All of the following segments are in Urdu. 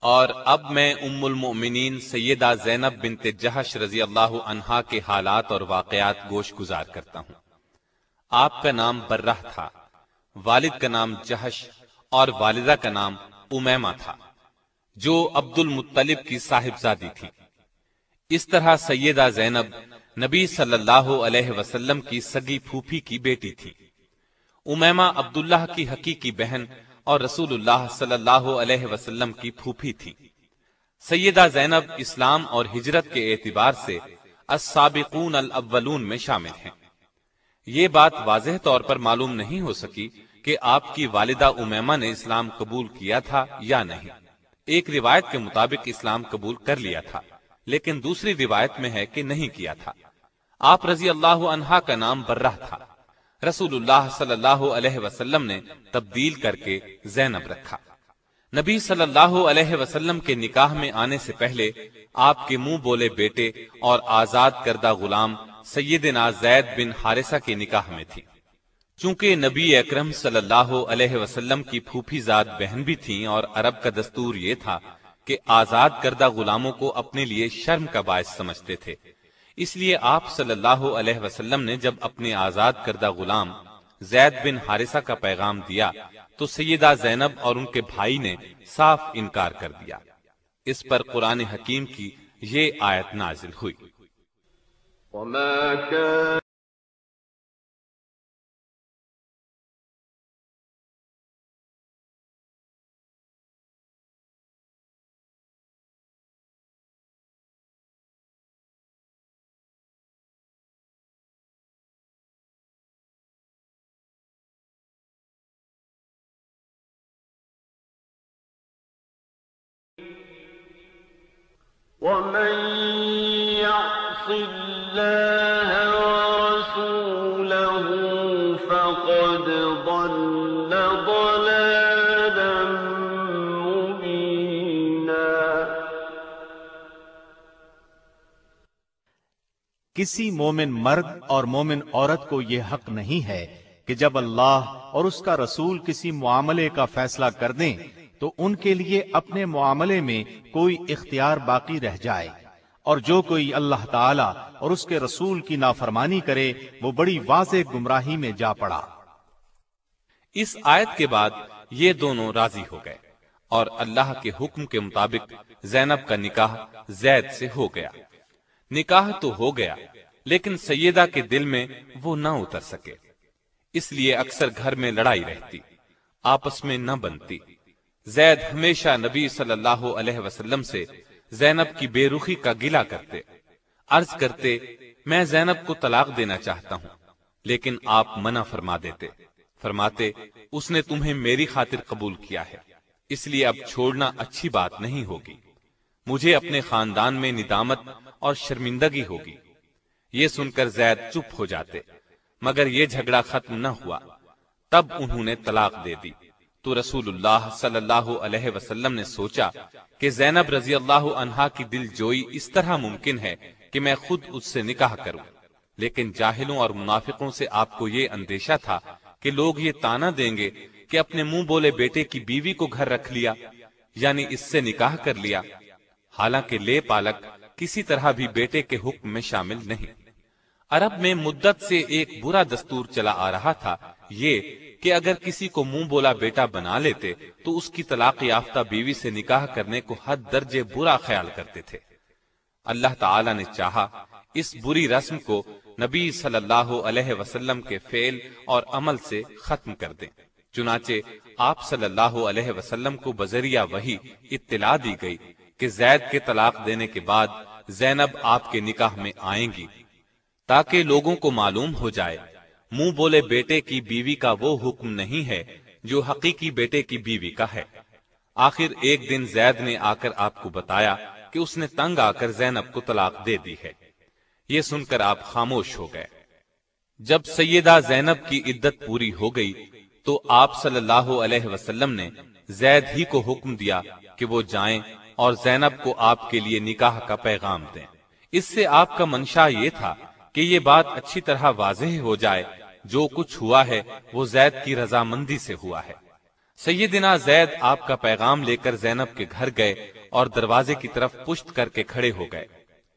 اور اب میں ام المؤمنین سیدہ زینب بنت جہش رضی اللہ عنہا کے حالات اور واقعات گوش گزار کرتا ہوں۔ آپ کا نام برہ تھا، والد کا نام جہش اور والدہ کا نام امیمہ تھا، جو عبد المطلب کی صاحبزادی تھی۔ اس طرح سیدہ زینب نبی صلی اللہ علیہ وسلم کی سگی پھوپھی کی بیٹی تھی۔ امیمہ عبداللہ کی حقیقی بہن اور رسول اللہ صلی اللہ علیہ وسلم کی پھوپھی تھی۔ سیدہ زینب اسلام اور ہجرت کے اعتبار سے السابقون الاولون میں شامل ہیں۔ یہ بات واضح طور پر معلوم نہیں ہو سکی کہ آپ کی والدہ امیمہ نے اسلام قبول کیا تھا یا نہیں۔ ایک روایت کے مطابق اسلام قبول کر لیا تھا، لیکن دوسری روایت میں ہے کہ نہیں کیا تھا۔ آپ رضی اللہ عنہا کا نام برہ تھا، رسول اللہ صلی اللہ علیہ وسلم نے تبدیل کر کے زینب رکھا۔ نبی صلی اللہ علیہ وسلم کے نکاح میں آنے سے پہلے آپ کے منہ بولے بیٹے اور آزاد کردہ غلام سیدنا زید بن حارثہ کے نکاح میں تھی۔ چونکہ نبی اکرم صلی اللہ علیہ وسلم کی پھوپھی زاد بہن بھی تھیں اور عرب کا دستور یہ تھا کہ آزاد کردہ غلاموں کو اپنے لیے شرم کا باعث سمجھتے تھے، اس لیے آپ صلی اللہ علیہ وسلم نے جب اپنے آزاد کردہ غلام زید بن حارثہ کا پیغام دیا تو سیدہ زینب اور ان کے بھائی نے صاف انکار کر دیا۔ اس پر قرآن حکیم کی یہ آیت نازل ہوئی۔ وما كان ومن يعص الله ورسوله فقد ضل ضلالا مبينا۔ کسی مومن مرد اور مومن عورت کو یہ حق نہیں ہے کہ جب اللہ اور اس کا رسول کسی معاملے کا فیصلہ کر دیں تو ان کے لیے اپنے معاملے میں کوئی اختیار باقی رہ جائے، اور جو کوئی اللہ تعالی اور اس کے رسول کی نافرمانی کرے وہ بڑی واضح گمراہی میں جا پڑا۔ اس آیت کے بعد یہ دونوں راضی ہو گئے اور اللہ کے حکم کے مطابق زینب کا نکاح زید سے ہو گیا۔ نکاح تو ہو گیا، لیکن سیدہ کے دل میں وہ نہ اتر سکے، اس لیے اکثر گھر میں لڑائی رہتی، آپس میں نہ بنتی۔ زید ہمیشہ نبی صلی اللہ علیہ وسلم سے زینب کی بے رخی کا گلہ کرتے، عرض کرتے میں زینب کو طلاق دینا چاہتا ہوں، لیکن آپ منع فرما دیتے، فرماتے اس نے تمہیں میری خاطر قبول کیا ہے، اس لیے اب چھوڑنا اچھی بات نہیں ہوگی، مجھے اپنے خاندان میں ندامت اور شرمندگی ہوگی۔ یہ سن کر زید چپ ہو جاتے، مگر یہ جھگڑا ختم نہ ہوا، تب انہوں نے طلاق دے دی۔ تو رسول اللہ صلی اللہ علیہ وسلم نے سوچا کہ زینب رضی اللہ عنہا کی دل جوئی اس طرح ممکن ہے کہ میں خود اس سے نکاح کروں، لیکن جاہلوں اور منافقوں سے آپ کو یہ اندیشہ تھا کہ لوگ یہ طعنہ دیں گے کہ اپنے منہ بولے بیٹے کی بیوی کو گھر رکھ لیا، یعنی اس سے نکاح کر لیا، حالانکہ لے پالک کسی طرح بھی بیٹے کے حکم میں شامل نہیں۔ عرب میں مدت سے ایک برا دستور چلا آ رہا تھا، یہ کہ اگر کسی کو منہ بولا بیٹا بنا لیتے تو اس کی طلاق یافتہ بیوی سے نکاح کرنے کو حد درجے برا خیال کرتے تھے۔ اللہ تعالی نے چاہا اس بری رسم کو نبی صلی اللہ علیہ وسلم کے فعل اور عمل سے ختم کر دیں، چنانچہ آپ صلی اللہ علیہ وسلم کو بذریعہ وحی اطلاع دی گئی کہ زید کے طلاق دینے کے بعد زینب آپ کے نکاح میں آئیں گی، تاکہ لوگوں کو معلوم ہو جائے منہ بولے بیٹے کی بیوی کا وہ حکم نہیں ہے جو حقیقی بیٹے کی بیوی کا ہے۔ آخر ایک دن زید نے آ کر آپ کو بتایا کہ اس نے تنگ آ کر زینب کو طلاق دے دی ہے۔ یہ سن کر آپ خاموش ہو گئے۔ جب سیدہ زینب کی عدت پوری ہو گئی تو آپ صلی اللہ علیہ وسلم نے زید ہی کو حکم دیا کہ وہ جائیں اور زینب کو آپ کے لیے نکاح کا پیغام دیں۔ اس سے آپ کا منشا یہ تھا کہ یہ بات اچھی طرح واضح ہو جائے جو کچھ ہوا ہے وہ زید کی رضامندی سے ہوا ہے۔ سیدنا زید آپ کا پیغام لے کر زینب کے گھر گئے اور دروازے کی طرف پشت کر کے کھڑے ہو گئے،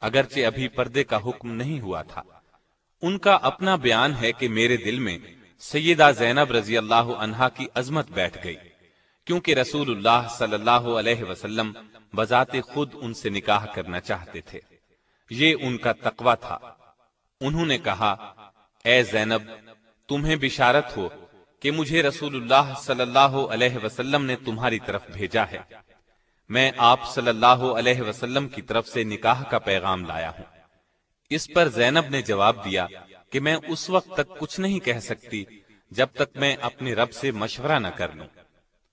اگرچہ ابھی پردے کا حکم نہیں ہوا تھا۔ ان کا اپنا بیان ہے کہ میرے دل میں سیدہ زینب رضی اللہ عنہا کی عظمت بیٹھ گئی، کیونکہ رسول اللہ صلی اللہ علیہ وسلم بذات خود ان سے نکاح کرنا چاہتے تھے، یہ ان کا تقوی تھا۔ انہوں نے کہا، اے زینب، تمہیں بشارت ہو کہ مجھے رسول اللہ صلی اللہ علیہ وسلم نے تمہاری طرف بھیجا ہے، میں آپ صلی اللہ علیہ وسلم کی طرف سے نکاح کا پیغام لایا ہوں۔ اس پر زینب نے جواب دیا کہ میں اس وقت تک کچھ نہیں کہہ سکتی جب تک میں اپنے رب سے مشورہ نہ کر لوں،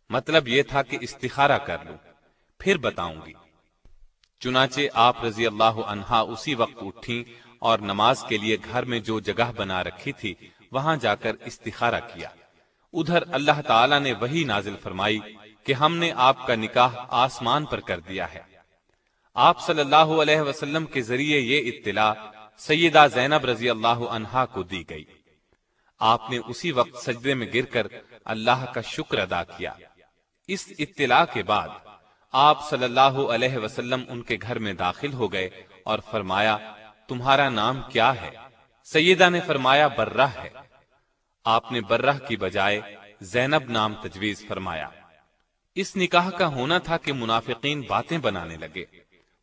مطلب یہ تھا کہ استخارہ کر لوں، پھر بتاؤں گی۔ چنانچہ آپ رضی اللہ عنہا اسی وقت اٹھیں اور نماز کے لیے گھر میں جو جگہ بنا رکھی تھی وہاں جا کر استخارہ کیا۔ ادھر اللہ تعالیٰ نے وحی نازل فرمائی کہ ہم نے آپ کا نکاح آسمان پر کر دیا ہے۔ آپ صلی اللہ علیہ وسلم کے ذریعے یہ اطلاع سیدہ زینب رضی اللہ عنہا کو دی گئی۔ آپ نے اسی وقت سجدے میں گر کر اللہ کا شکر ادا کیا۔ اس اطلاع کے بعد آپ صلی اللہ علیہ وسلم ان کے گھر میں داخل ہو گئے اور فرمایا، تمہارا نام کیا ہے؟ سیدہ نے فرمایا، برہ ہے۔ آپ نے برہ کی بجائے زینب نام تجویز فرمایا۔ اس نکاح کا ہونا تھا کہ منافقین باتیں بنانے لگے،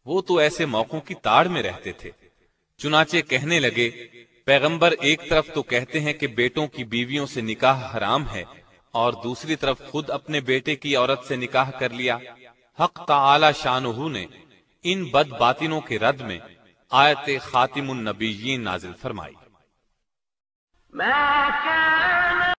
وہ تو ایسے موقعوں کی تاڑ میں رہتے تھے، چنانچہ کہنے لگے، پیغمبر ایک طرف تو کہتے ہیں کہ بیٹوں کی بیویوں سے نکاح حرام ہے اور دوسری طرف خود اپنے بیٹے کی عورت سے نکاح کر لیا۔ حق تعالی شانہ نے ان بد باطنوں کے رد میں آیت خاتم النبیین نازل فرمائی۔ ما كان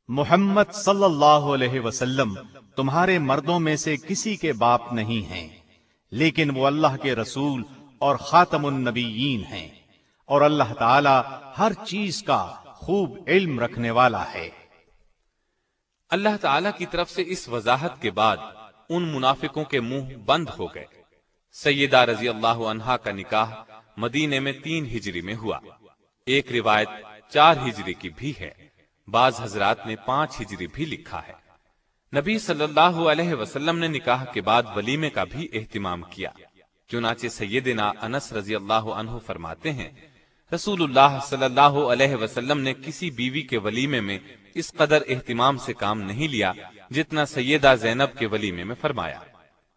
محمد صلی اللہ علیہ وسلم تمہارے مردوں میں سے کسی کے باپ نہیں ہیں، لیکن وہ اللہ کے رسول اور خاتم النبیین ہیں، اور اللہ تعالی ہر چیز کا خوب علم رکھنے والا ہے۔ اللہ تعالی کی طرف سے اس وضاحت کے بعد ان منافقوں کے منہ بند ہو گئے۔ سیدہ رضی اللہ عنہا کا نکاح مدینے میں 3 ہجری میں ہوا، ایک روایت 4 ہجری کی بھی ہے، بعض حضرات نے 5 ہجری بھی لکھا ہے۔ نبی صلی اللہ علیہ وسلم نے نکاح کے بعد ولیمے کا بھی اہتمام کیا، چنانچہ سیدنا انس رضی اللہ عنہ فرماتے ہیں، رسول اللہ صلی اللہ علیہ وسلم نے کسی بیوی کے ولیمے میں اس قدر اہتمام سے کام نہیں لیا جتنا سیدہ زینب کے ولیمے میں فرمایا۔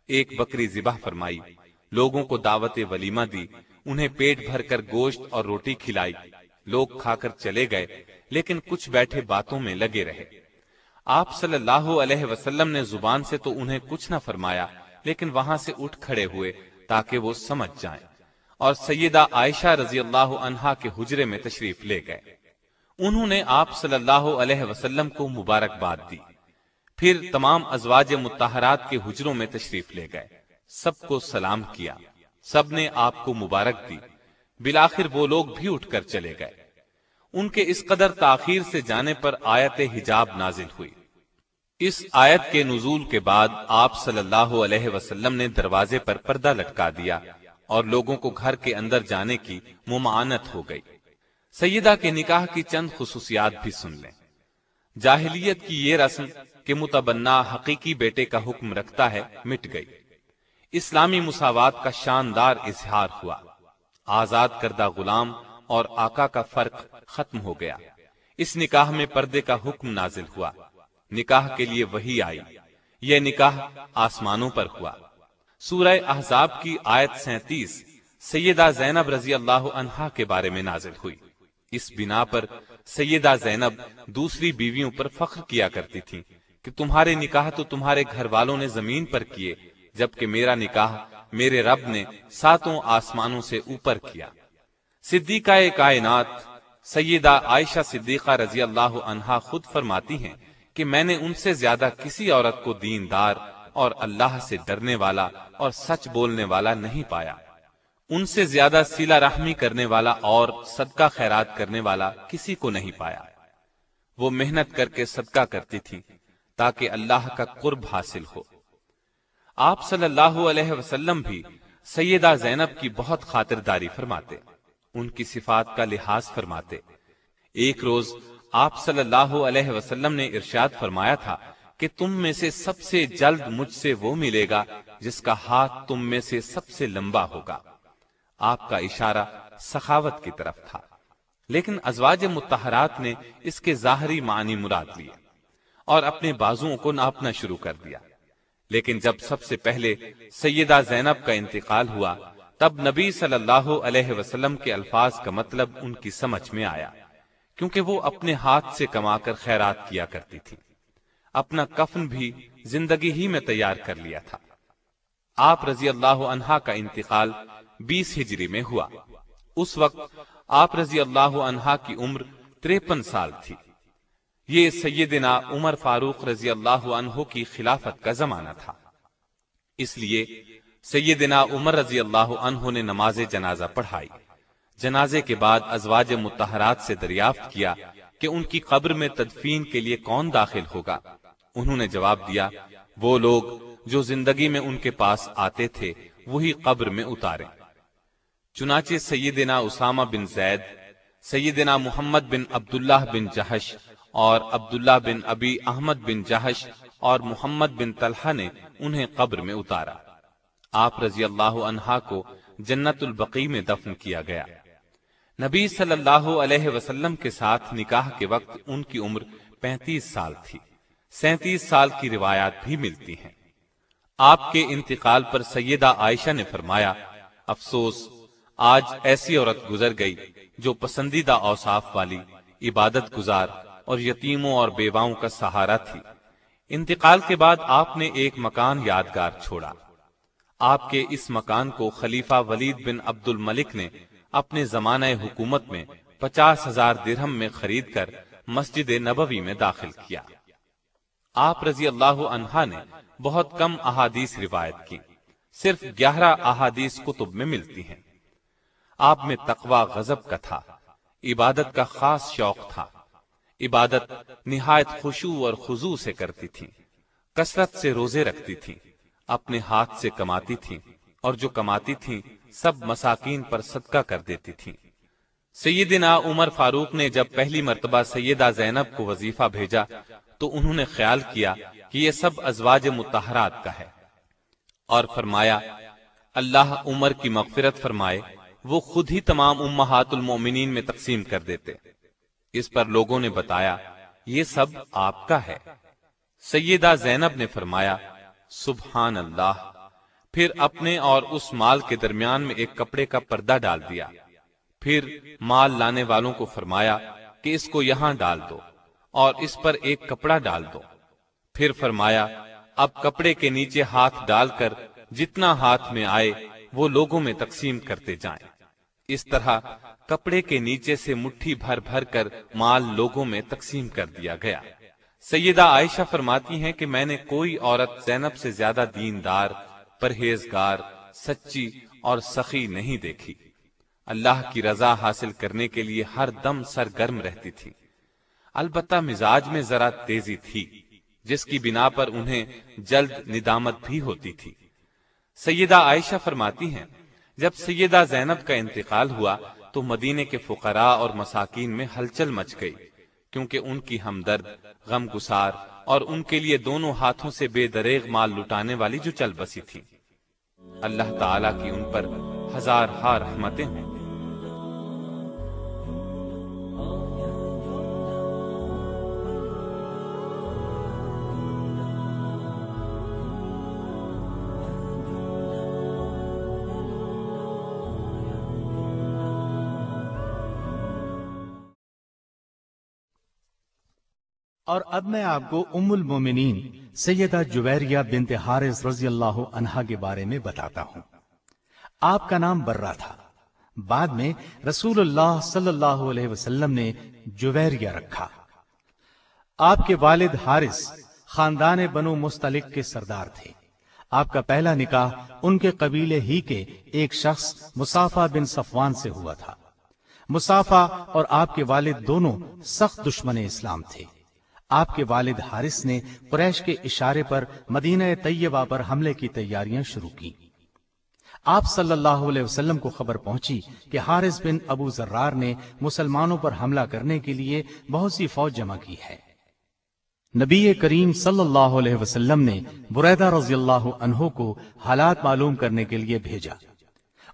ایک بکری ذبح فرمائی، لوگوں کو دعوت ولیمہ دی، انہیں پیٹ بھر کر گوشت اور روٹی کھلائی، لوگ کھا کر چلے گئے، لیکن کچھ بیٹھے باتوں میں لگے رہے۔ آپ صلی اللہ علیہ وسلم نے زبان سے تو انہیں کچھ نہ فرمایا، لیکن وہاں سے اٹھ کھڑے ہوئے تاکہ وہ سمجھ جائیں، اور سیدہ عائشہ رضی اللہ عنہا کے حجرے میں تشریف لے گئے۔ انہوں نے آپ صلی اللہ علیہ وسلم کو مبارکباد دی، پھر تمام ازواج مطہرات کے حجروں میں تشریف لے گئے، سب کو سلام کیا، سب نے آپ کو مبارک دی، بالآخر وہ لوگ بھی اٹھ کر چلے گئے۔ ان کے اس قدر تاخیر سے جانے پر آیت حجاب نازل ہوئی۔ اس آیت کے نزول کے بعد آپ صلی اللہ علیہ وسلم نے دروازے پر پردہ لٹکا دیا اور لوگوں کو گھر کے اندر جانے کی ممانعت ہو گئی۔ سیدہ کے نکاح کی چند خصوصیات بھی سن لیں۔ جاہلیت کی یہ رسم کہ متبنہ حقیقی بیٹے کا حکم رکھتا ہے مٹ گئی، اسلامی مساوات کا شاندار اظہار ہوا، آزاد کردہ غلام اور آقا کا فرق ختم ہو گیا، اس نکاح میں پردے کا حکم نازل ہوا، نکاح کے لیے وحی آئی، یہ نکاح آسمانوں پر ہوا۔ سورہ احزاب کی آیت 37 سیدہ زینب رضی اللہ عنہا کے بارے میں نازل ہوئی۔ اس بنا پر سیدہ زینب دوسری بیویوں پر فخر کیا کرتی تھیں کہ تمہارے نکاح تو تمہارے گھر والوں نے زمین پر کیے، جبکہ میرا نکاح میرے رب نے 7 آسمانوں سے اوپر کیا۔ صدیقہ کائنات سیدہ عائشہ صدیقہ رضی اللہ عنہا خود فرماتی ہیں کہ میں نے ان سے زیادہ کسی عورت کو دیندار اور اللہ سے ڈرنے والا اور سچ بولنے والا نہیں پایا۔ ان سے زیادہ صلہ رحمی کرنے والا اور صدقہ خیرات کرنے والا کسی کو نہیں پایا۔ وہ محنت کر کے صدقہ کرتی تھی تاکہ اللہ کا قرب حاصل ہو۔ آپ صلی اللہ علیہ وسلم بھی سیدہ زینب کی بہت خاطرداری فرماتے، ان کی صفات کا لحاظ فرماتے۔ ایک روز آپ صلی اللہ علیہ وسلم نے ارشاد فرمایا تھا کہ تم میں سے سب سے جلد مجھ سے وہ ملے گا جس کا ہاتھ تم میں سے سب سے لمبا ہوگا۔ آپ کا اشارہ سخاوت کی طرف تھا، لیکن ازواج مطہرات نے اس کے ظاہری معنی مراد لیے اور اپنے بازوؤں کو ناپنا شروع کر دیا۔ لیکن جب سب سے پہلے سیدہ زینب کا انتقال ہوا تب نبی صلی اللہ علیہ وسلم کے الفاظ کا مطلب ان کی سمجھ میں آیا، کیونکہ وہ اپنے ہاتھ سے کما کر خیرات کیا کرتی تھی۔ اپنا کفن بھی زندگی ہی میں تیار کر لیا تھا۔ آپ رضی اللہ عنہا کا انتقال 20 ہجری میں ہوا۔ اس وقت آپ رضی اللہ عنہا کی عمر 53 سال تھی۔ یہ سیدنا عمر فاروق رضی اللہ عنہ کی خلافت کا زمانہ تھا، اس لیے سیدنا عمر رضی اللہ عنہ نے نماز جنازہ پڑھائی۔ جنازے کے بعد ازواج مطہرات سے دریافت کیا کہ ان کی قبر میں تدفین کے لیے کون داخل ہوگا۔ انہوں نے جواب دیا، وہ لوگ جو زندگی میں ان کے پاس آتے تھے وہی قبر میں اتاریں۔ چنانچہ سیدنا اسامہ بن زید، سیدنا محمد بن عبداللہ بن جہش اور عبداللہ بن ابی احمد بن جہش اور محمد بن طلحہ نے انہیں قبر میں اتارا۔ آپ رضی اللہ عنہا کو جنت البقیع میں دفن کیا گیا۔ نبی صلی اللہ علیہ وسلم کے ساتھ نکاح کے وقت ان کی عمر 35 سال تھی۔ 37 سال کی روایات بھی ملتی ہیں۔ آپ کے انتقال پر سیدہ عائشہ نے فرمایا، افسوس، آج ایسی عورت گزر گئی جو پسندیدہ اوصاف والی، عبادت گزار اور یتیموں اور بیواؤں کا سہارا تھی۔ انتقال کے بعد آپ نے ایک مکان یادگار چھوڑا۔ آپ کے اس مکان کو خلیفہ ولید بن عبد الملک نے اپنے زمانہ حکومت میں 50,000 درہم میں خرید کر مسجد نبوی میں داخل کیا۔ آپ رضی اللہ عنہا نے بہت کم احادیث روایت کی، صرف 11 احادیث کتب میں ملتی ہیں۔ آپ میں تقوی غضب کا تھا، عبادت کا خاص شوق تھا۔ عبادت نہایت خشوع اور خضوع سے کرتی تھی، کثرت سے روزے رکھتی تھی، اپنے ہاتھ سے کماتی تھی اور جو کماتی تھی سب مساکین پر صدقہ کر دیتی تھی۔ سیدنا عمر فاروق نے جب پہلی مرتبہ سیدہ زینب کو وظیفہ بھیجا تو انہوں نے خیال کیا کہ یہ سب ازواج مطہرات کا ہے، اور فرمایا، اللہ عمر کی مغفرت فرمائے، وہ خود ہی تمام امہات المومنین میں تقسیم کر دیتے۔ اس پر لوگوں نے بتایا، یہ سب آپ کا ہے۔ سیدہ زینب نے فرمایا، سبحان اللہ، پھر اپنے اور اس مال کے درمیان میں ایک کپڑے کا پردہ ڈال دیا۔ پھر مال لانے والوں کو فرمایا کہ اس کو یہاں ڈال دو اور اس پر ایک کپڑا ڈال دو۔ پھر فرمایا، اب کپڑے کے نیچے ہاتھ ڈال کر جتنا ہاتھ میں آئے وہ لوگوں میں تقسیم کرتے جائیں۔ اس طرح کپڑے کے نیچے سے مٹھی بھر بھر کر مال لوگوں میں تقسیم کر دیا گیا۔ سیدہ عائشہ فرماتی ہیں کہ میں نے کوئی عورت زینب سے زیادہ دیندار، پرہیزگار، سچی اور سخی نہیں دیکھی۔ اللہ کی رضا حاصل کرنے کے لیے ہر دم سرگرم رہتی تھی۔ البتہ مزاج میں ذرا تیزی تھی، جس کی بنا پر انہیں جلد ندامت بھی ہوتی تھی۔ سیدہ عائشہ فرماتی ہیں، جب سیدہ زینب کا انتقال ہوا تو مدینے کے فقراء اور مساکین میں ہلچل مچ گئی، کیونکہ ان کی ہمدرد، غم گسار اور ان کے لیے دونوں ہاتھوں سے بے دریغ مال لٹانے والی جو چل بسی تھی۔ اللہ تعالیٰ کی ان پر ہزار ہا رحمتیں ہوں۔ اور اب میں آپ کو ام المومنین سیدہ جویریہ بنت حارث رضی اللہ عنہا کے بارے میں بتاتا ہوں۔ آپ کا نام برہ تھا۔ بعد میں رسول اللہ صلی اللہ علیہ وسلم نے جویریہ رکھا۔ آپ کے والد حارث خاندان بنو مستلق کے سردار تھے۔ آپ کا پہلا نکاح ان کے قبیلے ہی کے ایک شخص مصافہ بن صفوان سے ہوا تھا۔ مصافہ اور آپ کے والد دونوں سخت دشمن اسلام تھے۔ آپ کے والد حارث نے قریش کے اشارے پر مدینہ طیبہ پر حملے کی تیاریاں شروع کی۔ آپ صلی اللہ علیہ وسلم کو خبر پہنچی کہ حارث بن ابو ذرار نے مسلمانوں پر حملہ کرنے کے لیے بہت سی فوج جمع کی ہے۔ نبی کریم صلی اللہ علیہ وسلم نے بریدہ رضی اللہ عنہ کو حالات معلوم کرنے کے لیے بھیجا۔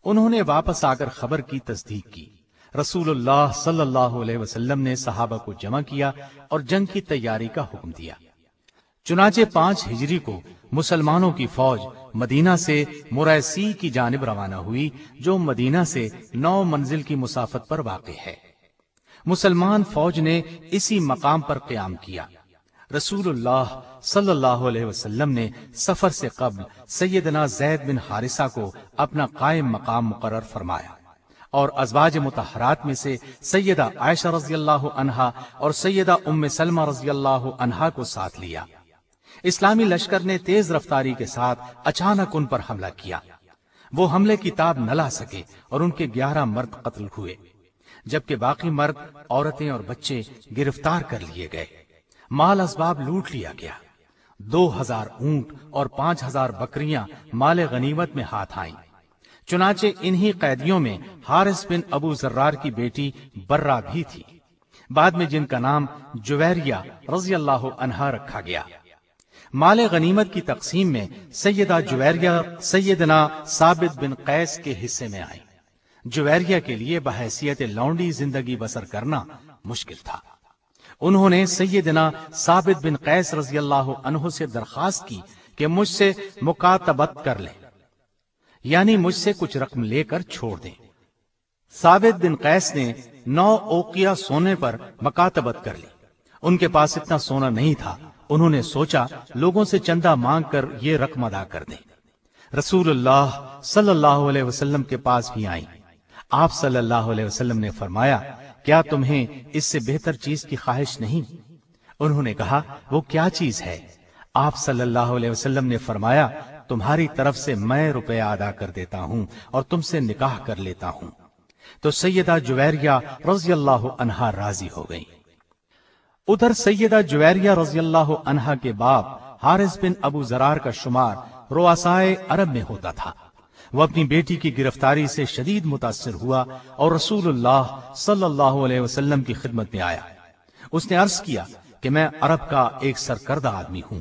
انہوں نے واپس آ کر خبر کی تصدیق کی۔ رسول اللہ صلی اللہ علیہ وسلم نے صحابہ کو جمع کیا اور جنگ کی تیاری کا حکم دیا۔ چنانچہ 5 ہجری کو مسلمانوں کی فوج مدینہ سے مریسی کی جانب روانہ ہوئی، جو مدینہ سے 9 منزل کی مسافت پر واقع ہے۔ مسلمان فوج نے اسی مقام پر قیام کیا۔ رسول اللہ صلی اللہ علیہ وسلم نے سفر سے قبل سیدنا زید بن حارثہ کو اپنا قائم مقام مقرر فرمایا اور ازواج مطہرات میں سے سیدہ عائشہ رضی اللہ عنہا اور سیدہ ام سلمہ رضی اللہ عنہا کو ساتھ لیا۔ اسلامی لشکر نے تیز رفتاری کے ساتھ اچانک ان پر حملہ کیا۔ وہ حملے کی تاب نہ لا سکے اور ان کے 11 مرد قتل ہوئے، جبکہ باقی مرد، عورتیں اور بچے گرفتار کر لیے گئے۔ مال اسباب لوٹ لیا گیا۔ 2000 اونٹ اور 5000 بکریاں مال غنیمت میں ہاتھ آئیں۔ چنانچہ انہی قیدیوں میں حارث بن ابو ذرار کی بیٹی برہ بھی تھی، بعد میں جن کا نام جویریہ رضی اللہ عنہا رکھا گیا۔ مال غنیمت کی تقسیم میں سیدہ جویریہ سیدنا ثابت بن قیس کے حصے میں آئی۔ جویریہ کے لیے بحیثیت لونڈی زندگی بسر کرنا مشکل تھا۔ انہوں نے سیدنا ثابت بن قیس رضی اللہ عنہ سے درخواست کی کہ مجھ سے مکاتبت کر لیں، یعنی مجھ سے کچھ رقم لے کر چھوڑ دیں۔ ثابت بن قیس نے 9 اوقیہ سونے پر مکاتبت کر لی۔ ان کے پاس اتنا سونا نہیں تھا۔ انہوں نے سوچا لوگوں سے چندہ مانگ کر یہ رقم ادا کر دیں۔ رسول اللہ صلی اللہ علیہ وسلم کے پاس بھی آئیں۔ آپ صلی اللہ علیہ وسلم نے فرمایا، کیا تمہیں اس سے بہتر چیز کی خواہش نہیں؟ انہوں نے کہا، وہ کیا چیز ہے؟ آپ صلی اللہ علیہ وسلم نے فرمایا، تمہاری طرف سے میں روپے ادا کر دیتا ہوں اور تم سے نکاح کر لیتا ہوں۔ تو سیدہ جویریہ رضی اللہ عنہا راضی ہو گئی۔ ادھر سیدہ جویریہ رضی اللہ عنہا کے باپ حارث بن ابو ذرار کا شمار رؤسائے عرب میں ہوتا تھا۔ وہ اپنی بیٹی کی گرفتاری سے شدید متاثر ہوا اور رسول اللہ صلی اللہ علیہ وسلم کی خدمت میں آیا۔ اس نے عرض کیا کہ میں عرب کا ایک سرکردہ آدمی ہوں۔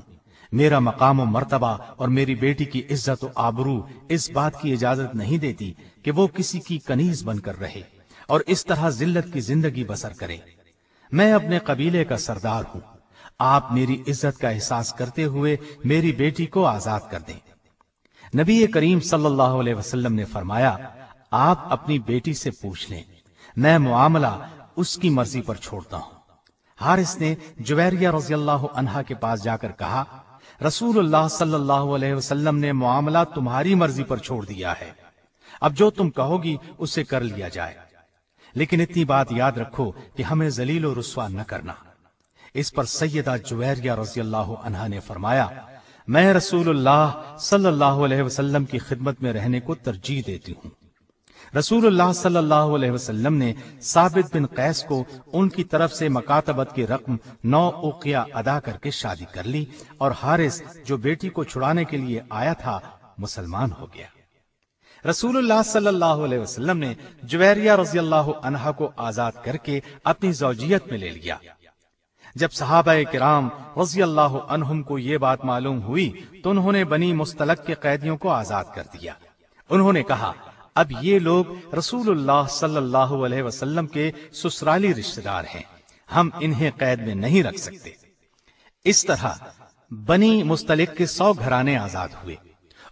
میرا مقام و مرتبہ اور میری بیٹی کی عزت و آبرو اس بات کی اجازت نہیں دیتی کہ وہ کسی کی کنیز بن کر رہے اور اس طرح ذلت کی زندگی بسر کرے۔ میں اپنے قبیلے کا سردار ہوں۔ آپ میری عزت کا احساس کرتے ہوئے میری بیٹی کو آزاد کر دیں۔ نبی کریم صلی اللہ علیہ وسلم نے فرمایا، آپ اپنی بیٹی سے پوچھ لیں، میں معاملہ اس کی مرضی پر چھوڑتا ہوں۔ حارث نے جویریہ رضی اللہ عنہا کے پاس جا کر کہا، رسول اللہ صلی اللہ علیہ وسلم نے معاملہ تمہاری مرضی پر چھوڑ دیا ہے، اب جو تم کہو گی اسے کر لیا جائے، لیکن اتنی بات یاد رکھو کہ ہمیں ذلیل و رسوا نہ کرنا۔ اس پر سیدہ جویریہ رضی اللہ عنہا نے فرمایا، میں رسول اللہ صلی اللہ علیہ وسلم کی خدمت میں رہنے کو ترجیح دیتی ہوں۔ رسول اللہ صلی اللہ علیہ وسلم نے ثابت بن قیس کو ان کی طرف سے مکاتبت کی رقم 9 اوقیہ ادا کر کے شادی کر لی اور حارث جو بیٹی کو چھڑانے کے لیے آیا تھا مسلمان ہو گیا۔ رسول اللہ صلی اللہ علیہ وسلم نے جویریہ رضی اللہ عنہا کو آزاد کر کے اپنی زوجیت میں لے لیا۔ جب صحابہ کرام رضی اللہ عنہم کو یہ بات معلوم ہوئی تو انہوں نے بنی مستلق کے قیدیوں کو آزاد کر دیا۔ انہوں نے کہا، اب یہ لوگ رسول اللہ صلی اللہ علیہ وسلم کے سسرالی رشتہ دار ہیں، ہم انہیں قید میں نہیں رکھ سکتے۔ اس طرح بنی مستلق کے 100 گھرانے آزاد ہوئے۔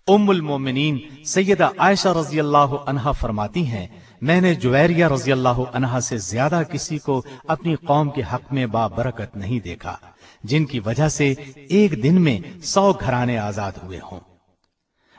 ام المومنین سیدہ عائشہ رضی اللہ عنہا فرماتی ہیں، میں نے جویریہ رضی اللہ عنہا سے زیادہ کسی کو اپنی قوم کے حق میں بابرکت نہیں دیکھا، جن کی وجہ سے ایک دن میں 100 گھرانے آزاد ہوئے ہوں۔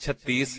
36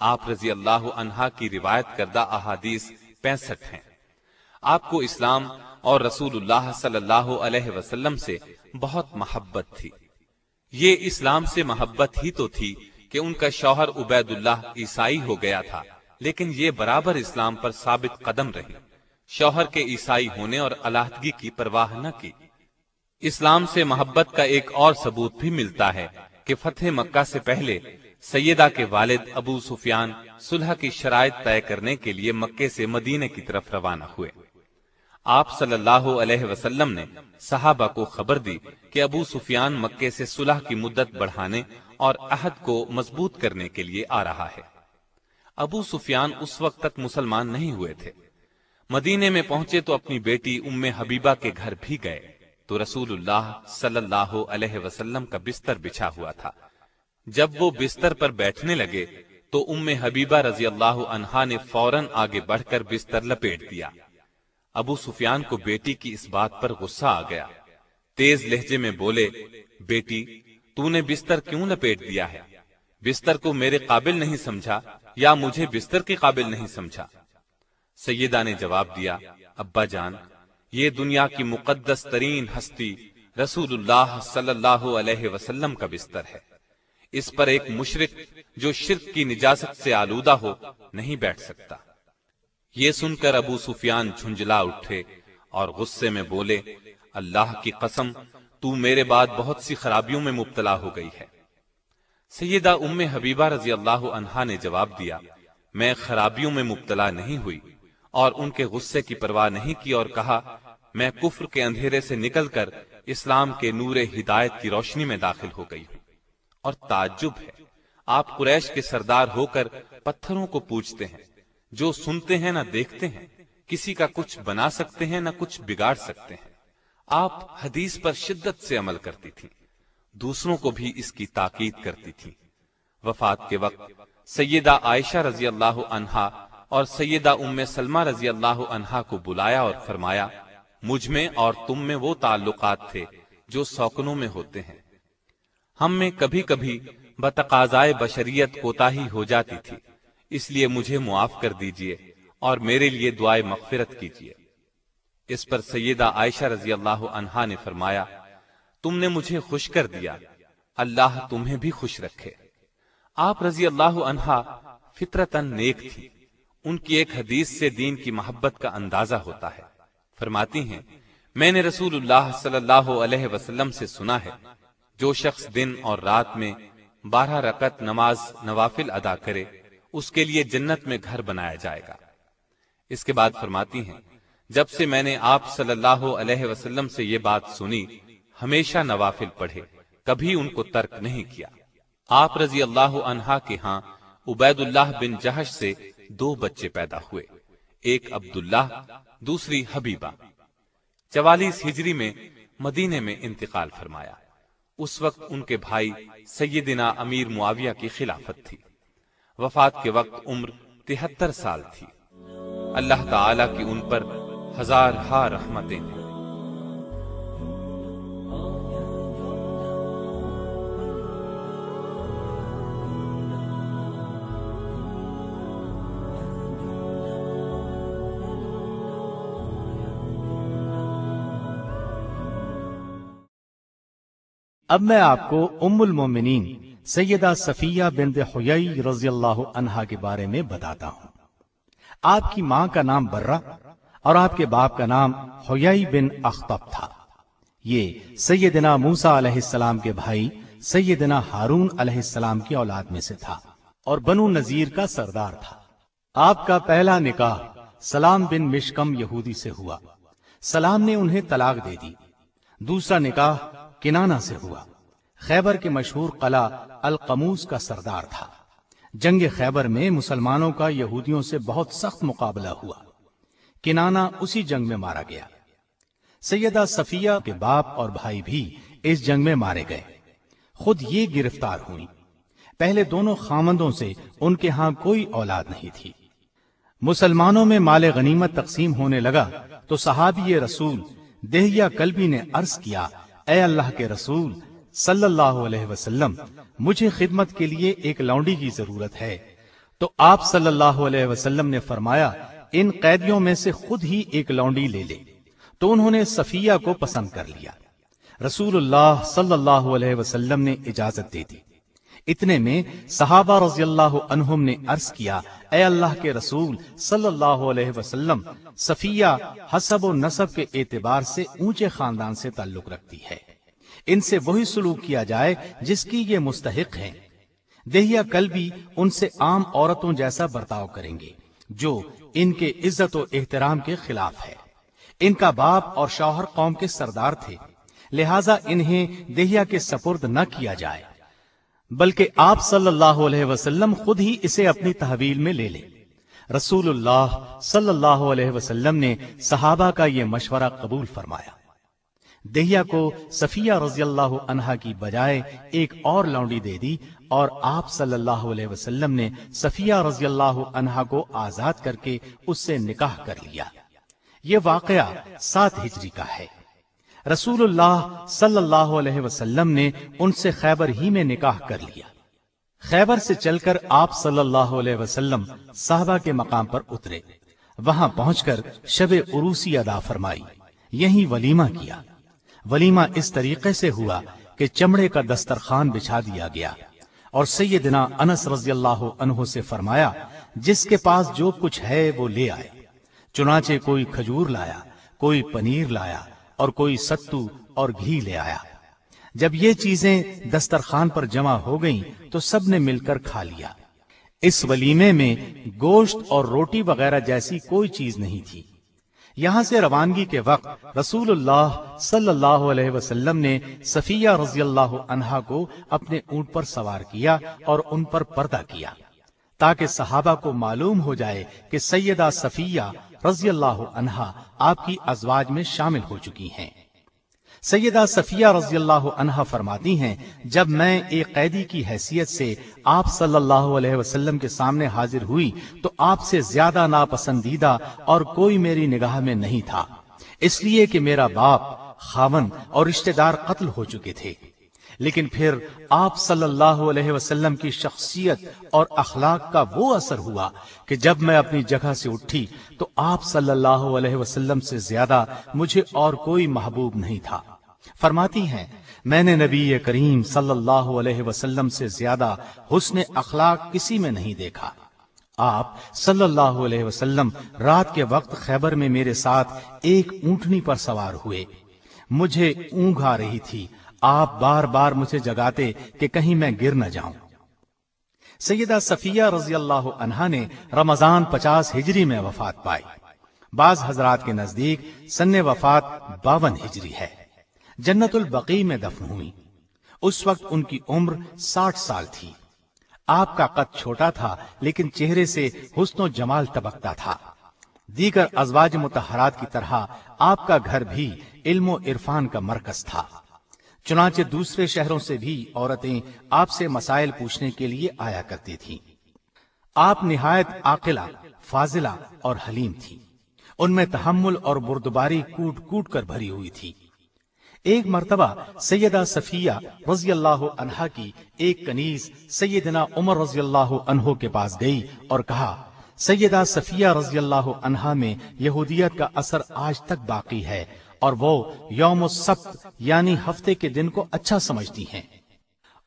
آپ رضی اللہ عنہا کی روایت کردہ احادیث 65 ہیں۔ آپ کو اسلام اور رسول اللہ صلی اللہ علیہ وسلم سے بہت محبت تھی۔ یہ اسلام سے محبت ہی تو تھی کہ ان کا شوہر عبید اللہ عیسائی ہو گیا تھا، لیکن یہ برابر اسلام پر ثابت قدم رہی، شوہر کے عیسائی ہونے اور علیحدگی کی پرواہ نہ کی۔ اسلام سے محبت کا ایک اور ثبوت بھی ملتا ہے کہ فتح مکہ سے پہلے سیدہ کے والد ابو سفیان صلح کی شرائط طے کرنے کے لیے مکے سے مدینے کی طرف روانہ ہوئے۔ آپ صلی اللہ علیہ وسلم نے صحابہ کو خبر دی کہ ابو سفیان مکے سے صلح کی مدت بڑھانے اور عہد کو مضبوط کرنے کے لیے آ رہا ہے۔ ابو سفیان اس وقت تک مسلمان نہیں ہوئے تھے۔ مدینے میں پہنچے تو اپنی بیٹی ام حبیبہ کے گھر بھی گئے تو رسول اللہ صلی اللہ علیہ وسلم کا بستر بچھا ہوا تھا۔ جب وہ بستر پر بیٹھنے لگے تو ام حبیبہ رضی اللہ عنہا نے فوراً آگے بڑھ کر بستر لپیٹ دیا۔ ابو سفیان کو بیٹی کی اس بات پر غصہ آ گیا، تیز لہجے میں بولے، بیٹی تو نے بستر کیوں لپیٹ دیا ہے؟ بستر کو میرے قابل نہیں سمجھا یا مجھے بستر کے قابل نہیں سمجھا؟ سیدہ نے جواب دیا، ابا جان، یہ دنیا کی مقدس ترین ہستی رسول اللہ صلی اللہ علیہ وسلم کا بستر ہے، اس پر ایک مشرک جو شرک کی نجاست سے آلودہ ہو نہیں بیٹھ سکتا۔ یہ سن کر ابو سفیان جھنجلا اٹھے اور غصے میں بولے، اللہ کی قسم تو میرے بعد بہت سی خرابیوں میں مبتلا ہو گئی ہے۔ سیدہ ام حبیبہ رضی اللہ عنہا نے جواب دیا، میں خرابیوں میں مبتلا نہیں ہوئی، اور ان کے غصے کی پرواہ نہیں کی اور کہا، میں کفر کے اندھیرے سے نکل کر اسلام کے نور ہدایت کی روشنی میں داخل ہو گئی ہوں۔ اور تعجب ہے، آپ قریش کے سردار ہو کر پتھروں کو پوجتے ہیں، جو سنتے ہیں نہ دیکھتے ہیں، کسی کا کچھ بنا سکتے ہیں نہ کچھ بگاڑ سکتے ہیں۔ آپ حدیث پر شدت سے عمل کرتی تھیں، دوسروں کو بھی اس کی تاکید کرتی تھیں۔ وفات کے وقت سیدہ عائشہ رضی اللہ عنہا اور سیدہ ام سلمہ رضی اللہ عنہا کو بلایا اور فرمایا، مجھ میں اور تم میں وہ تعلقات تھے جو سوکنوں میں ہوتے ہیں، ہم میں کبھی کبھی بتقاضائے بشریت کوتاہی ہو جاتی تھی، اس لیے مجھے معاف کر دیجئے اور میرے لیے دعائے مغفرت کیجئے۔ اس پر سیدہ عائشہ رضی اللہ عنہا نے فرمایا، تم نے مجھے خوش کر دیا، اللہ تمہیں بھی خوش رکھے۔ آپ رضی اللہ عنہا فطرتاً نیک تھی، ان کی ایک حدیث سے دین کی محبت کا اندازہ ہوتا ہے۔ فرماتی ہیں، میں نے رسول اللہ صلی اللہ علیہ وسلم سے سنا ہے، جو شخص دن اور رات میں 12 رکعت نماز نوافل ادا کرے، اس کے لیے جنت میں گھر بنایا جائے گا۔ اس کے بعد فرماتی ہیں، جب سے میں نے آپ صلی اللہ علیہ وسلم سے یہ بات سنی، ہمیشہ نوافل پڑھے، کبھی ان کو ترک نہیں کیا۔ آپ رضی اللہ عنہا کے ہاں عبید اللہ بن جہش سے 2 بچے پیدا ہوئے، ایک عبداللہ، دوسری حبیبہ۔ 44 ہجری میں مدینے میں انتقال فرمایا۔ اس وقت ان کے بھائی سیدنا امیر معاویہ کی خلافت تھی۔ وفات کے وقت عمر 73 سال تھی۔ اللہ تعالیٰ کی ان پر ہزارہا رحمتیں ہیں۔ اب میں آپ کو ام المومنین سیدہ صفیہ بنت حیی رضی اللہ عنہا کے بارے میں بتاتا ہوں۔ آپ کی ماں کا نام برہ اور آپ کے باپ کا نام حیی بن اخطب تھا۔ یہ سیدنا موسیٰ علیہ السلام کے بھائی سیدنا ہارون علیہ السلام کی اولاد میں سے تھا اور بنو نذیر کا سردار تھا۔ آپ کا پہلا نکاح سلام بن مشکم یہودی سے ہوا، سلام نے انہیں طلاق دے دی۔ دوسرا نکاح کنانہ سے ہوا، خیبر کے مشہور قلعہ القموس کا سردار تھا۔ جنگ خیبر میں مسلمانوں کا یہودیوں سے بہت سخت مقابلہ ہوا، کنانہ اسی جنگ میں مارا گیا۔ سیدہ صفیہ کے باپ اور بھائی بھی اس جنگ میں مارے گئے، خود یہ گرفتار ہوئی۔ پہلے دونوں خامندوں سے ان کے ہاں کوئی اولاد نہیں تھی۔ مسلمانوں میں مال غنیمت تقسیم ہونے لگا تو صحابی رسول دہیہ کلبی نے عرض کیا، اے اللہ کے رسول صلی اللہ علیہ وسلم، مجھے خدمت کے لیے ایک لونڈی کی ضرورت ہے، تو آپ صلی اللہ علیہ وسلم نے فرمایا ان قیدیوں میں سے خود ہی ایک لونڈی لے لے، تو انہوں نے صفیہ کو پسند کر لیا۔ رسول اللہ صلی اللہ علیہ وسلم نے اجازت دے دی۔ اتنے میں صحابہ رضی اللہ عنہم نے عرض کیا، اے اللہ کے رسول صلی اللہ علیہ وسلم، صفیہ حسب و نسب کے اعتبار سے اونچے خاندان سے تعلق رکھتی ہے، ان سے وہی سلوک کیا جائے جس کی یہ مستحق ہیں۔ دہیا کل بھی ان سے عام عورتوں جیسا برتاؤ کریں گے جو ان کے عزت و احترام کے خلاف ہے۔ ان کا باپ اور شوہر قوم کے سردار تھے، لہٰذا انہیں دہیا کے سپرد نہ کیا جائے، بلکہ آپ صلی اللہ علیہ وسلم خود ہی اسے اپنی تحویل میں لے لیں۔ رسول اللہ صلی اللہ علیہ وسلم نے صحابہ کا یہ مشورہ قبول فرمایا۔ دہیا کو صفیہ رضی اللہ عنہا کی بجائے ایک اور لونڈی دے دی، اور آپ صلی اللہ علیہ وسلم نے صفیہ رضی اللہ عنہا کو آزاد کر کے اس سے نکاح کر لیا۔ یہ واقعہ 7 ہجری کا ہے۔ رسول اللہ صلی اللہ علیہ وسلم نے ان سے خیبر ہی میں نکاح کر لیا۔ خیبر سے چل کر آپ صلی اللہ علیہ وسلم صحابہ کے مقام پر اترے، وہاں پہنچ کر شب عروسی ادا فرمائی، یہیں ولیمہ کیا۔ ولیمہ اس طریقے سے ہوا کہ چمڑے کا دسترخوان بچھا دیا گیا، اور سیدنا انس رضی اللہ عنہ سے فرمایا جس کے پاس جو کچھ ہے وہ لے آئے۔ چنانچہ کوئی کھجور لایا، کوئی پنیر لایا، اور کوئی ستو اور گھی لے آیا۔ جب یہ چیزیں دسترخوان پر جمع ہو گئیں تو سب نے مل کر کھا لیا۔ اس ولیمے میں گوشت اور روٹی وغیرہ جیسی کوئی چیز نہیں تھی۔ یہاں سے روانگی کے وقت رسول اللہ صلی اللہ علیہ وسلم نے صفیہ رضی اللہ عنہا کو اپنے اونٹ پر سوار کیا اور ان پر پردہ کیا، تاکہ صحابہ کو معلوم ہو جائے کہ سیدہ صفیہ رضی اللہ عنہا آپ کی ازواج میں شامل ہو چکی ہیں۔ سیدہ صفیہ رضی اللہ عنہا فرماتی ہیں، جب میں ایک قیدی کی حیثیت سے آپ صلی اللہ علیہ وسلم کے سامنے حاضر ہوئی تو آپ سے زیادہ ناپسندیدہ اور کوئی میری نگاہ میں نہیں تھا، اس لیے کہ میرا باپ، خاوند اور رشتہ دار قتل ہو چکے تھے۔ لیکن پھر آپ صلی اللہ علیہ وسلم کی شخصیت اور اخلاق کا وہ اثر ہوا کہ جب میں اپنی جگہ سے اٹھی تو آپ صلی اللہ علیہ وسلم سے زیادہ مجھے اور کوئی محبوب نہیں تھا۔ فرماتی ہیں، میں نے نبی کریم صلی اللہ علیہ وسلم سے زیادہ حسن اخلاق کسی میں نہیں دیکھا۔ آپ صلی اللہ علیہ وسلم رات کے وقت خیبر میں میرے ساتھ ایک اونٹنی پر سوار ہوئے، مجھے اونگ آ رہی تھی، آپ بار بار مجھے جگاتے کہ کہیں میں گر نہ جاؤں۔ سیدہ صفیہ رضی اللہ عنہا نے رمضان 50 ہجری میں وفات پائی۔ بعض حضرات کے نزدیک سن وفات 52 ہجری ہے۔ جنت البقیع میں دفن ہوئی۔ اس وقت ان کی عمر 60 سال تھی۔ آپ کا قد چھوٹا تھا لیکن چہرے سے حسن و جمال تبکتا تھا۔ دیگر ازواج مطہرات کی طرح آپ کا گھر بھی علم و عرفان کا مرکز تھا، چنانچہ دوسرے شہروں سے بھی عورتیں آپ سے مسائل پوچھنے کے لیے آیا کرتی تھیں۔ آپ نہایت عاقلہ، فاضلہ اور حلیم تھی، ان میں تحمل اور بردباری کوٹ کوٹ کر بھری ہوئی تھی۔ ایک مرتبہ سیدہ صفیہ رضی اللہ عنہا کی ایک کنیز سیدنا عمر رضی اللہ عنہ کے پاس گئی اور کہا، سیدہ صفیہ رضی اللہ عنہا میں یہودیت کا اثر آج تک باقی ہے اور وہ یوم السبت یعنی ہفتے کے دن کو اچھا سمجھتی ہیں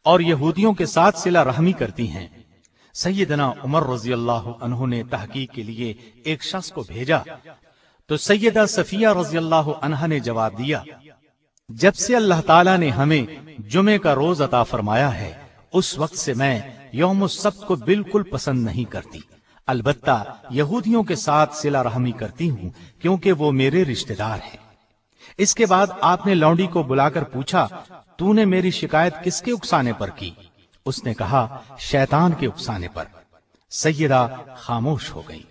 اور یہودیوں کے ساتھ صلہ رحمی کرتی ہیں۔ سیدنا عمر رضی اللہ عنہ نے تحقیق کے لیے ایک شخص کو بھیجا تو سیدہ صفیہ رضی اللہ عنہا نے جواب دیا، جب سے اللہ تعالیٰ نے ہمیں جمعے کا روز عطا فرمایا ہے اس وقت سے میں یوم السبت کو بالکل پسند نہیں کرتی، البتہ یہودیوں کے ساتھ صلہ رحمی کرتی ہوں کیونکہ وہ میرے رشتہ دار ہیں۔ اس کے بعد آپ نے لونڈی کو بلا کر پوچھا، تو نے میری شکایت کس کے اکسانے پر کی؟ اس نے کہا، شیطان کے اکسانے پر۔ سیدہ خاموش ہو گئی،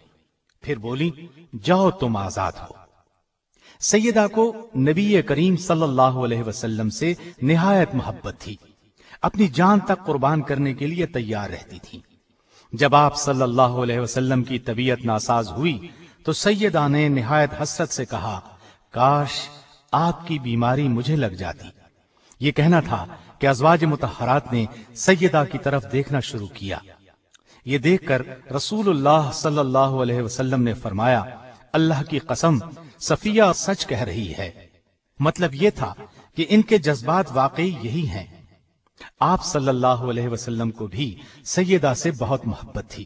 پھر بولی، جاؤ تم آزاد ہو۔ سیدہ کو نبی کریم صلی اللہ علیہ وسلم سے نہایت محبت تھی، اپنی جان تک قربان کرنے کے لیے تیار رہتی تھی۔ جب آپ صلی اللہ علیہ وسلم کی طبیعت ناساز ہوئی تو سیدہ نے نہایت حسرت سے کہا، کاش آپ کی بیماری مجھے لگ جاتی۔ یہ کہنا تھا کہ ازواج مطہرات نے سیدہ کی طرف دیکھنا شروع کیا۔ یہ دیکھ کر رسول اللہ صلی اللہ علیہ وسلم نے فرمایا، اللہ کی قسم صفیہ سچ کہہ رہی ہے۔ مطلب یہ تھا کہ ان کے جذبات واقعی یہی ہیں۔ آپ صلی اللہ علیہ وسلم کو بھی سیدہ سے بہت محبت تھی،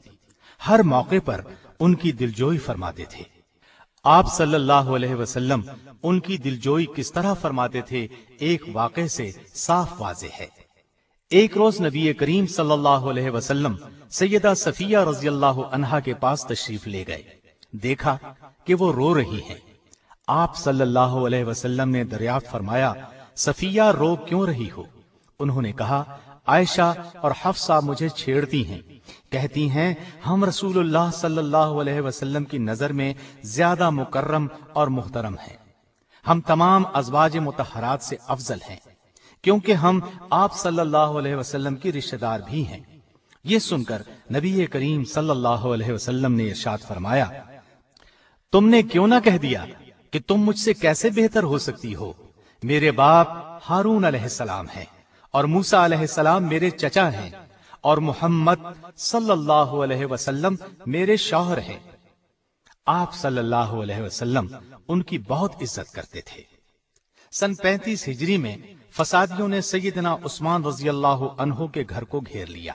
ہر موقع پر ان کی دلجوئی فرماتے تھے۔ آپ صلی اللہ علیہ وسلم ان کی دلجوئی کس طرح فرماتے تھے، ایک واقعے سے صاف واضح ہے۔ ایک روز نبی کریم صلی اللہ علیہ وسلم سیدہ صفیہ رضی اللہ عنہا کے پاس تشریف لے گئے، دیکھا کہ وہ رو رہی ہیں۔ آپ صلی اللہ علیہ وسلم نے دریافت فرمایا، صفیہ رو کیوں رہی ہو؟ انہوں نے کہا، عائشہ اور حفصہ مجھے چھیڑتی ہیں، کہتی ہیں ہم رسول اللہ صلی اللہ علیہ وسلم کی نظر میں زیادہ مکرم اور محترم ہیں، ہم تمام ازواج مطہرات سے افضل ہیں، کیونکہ ہم آپ صلی اللہ علیہ وسلم کی رشتہ دار بھی ہیں۔ یہ سن کر نبی کریم صلی اللہ علیہ وسلم نے ارشاد فرمایا، تم نے کیوں نہ کہہ دیا کہ تم مجھ سے کیسے بہتر ہو سکتی ہو؟ میرے باپ ہارون علیہ السلام ہیں اور موسیٰ علیہ السلام میرے چچا ہیں اور محمد صلی اللہ علیہ وسلم میرے شوہر ہیں۔ آپ صلی اللہ علیہ وسلم ان کی بہت عزت کرتے تھے۔ سن 35 ہجری میں فسادیوں نے سیدنا عثمان رضی اللہ عنہ کے گھر کو گھیر لیا۔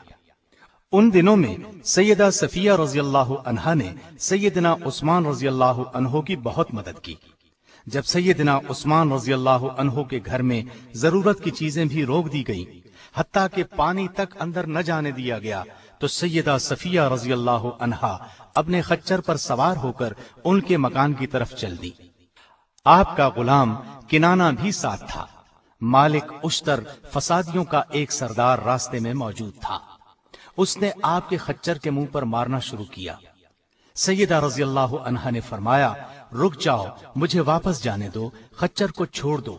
ان دنوں میں سیدہ صفیہ رضی اللہ عنہا نے سیدنا عثمان رضی اللہ عنہ کی بہت مدد کی۔ جب سیدنا عثمان رضی اللہ عنہ کے گھر میں ضرورت کی چیزیں بھی روک دی گئیں، حتیٰ کہ پانی تک اندر نہ جانے دیا گیا، تو سیدہ صفیہ رضی اللہ عنہا اپنے خچر پر سوار ہو کر ان کے مکان کی طرف چل دی۔ آپ کا غلام کنانہ بھی ساتھ تھا۔ مالک اشتر فسادیوں کا ایک سردار راستے میں موجود تھا، اس نے آپ کے خچر کے منہ پر مارنا شروع کیا۔ سیدہ رضی اللہ عنہا نے فرمایا، رک جاؤ، مجھے واپس جانے دو، خچر کو چھوڑ دو۔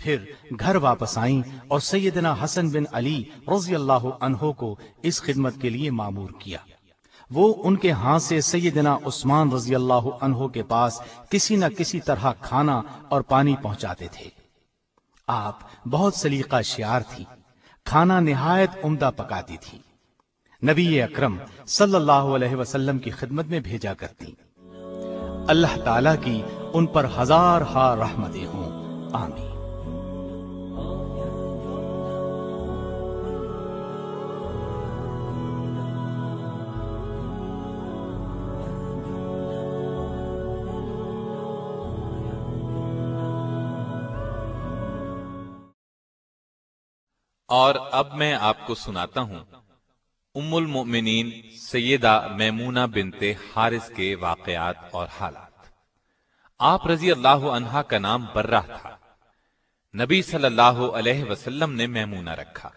پھر گھر واپس آئیں اور سیدنا حسن بن علی رضی اللہ عنہ کو اس خدمت کے لیے مامور کیا۔ وہ ان کے ہاتھ سے سیدنا عثمان رضی اللہ عنہ کے پاس کسی نہ کسی طرح کھانا اور پانی پہنچاتے تھے۔ آپ بہت سلیقہ شیار تھی، کھانا نہایت عمدہ پکاتی تھی، نبی اکرم صلی اللہ علیہ وسلم کی خدمت میں بھیجا کرتی۔ اللہ تعالیٰ کی ان پر ہزار ہا رحمتیں ہوں، آمین۔ اور اب میں آپ کو سناتا ہوں ام المؤمنین سیدہ میمونہ بنت حارث کے واقعات اور حالات۔ آپ رضی اللہ عنہا کا نام برہ تھا۔ نبی صلی اللہ علیہ وسلم نے میمونہ رکھا۔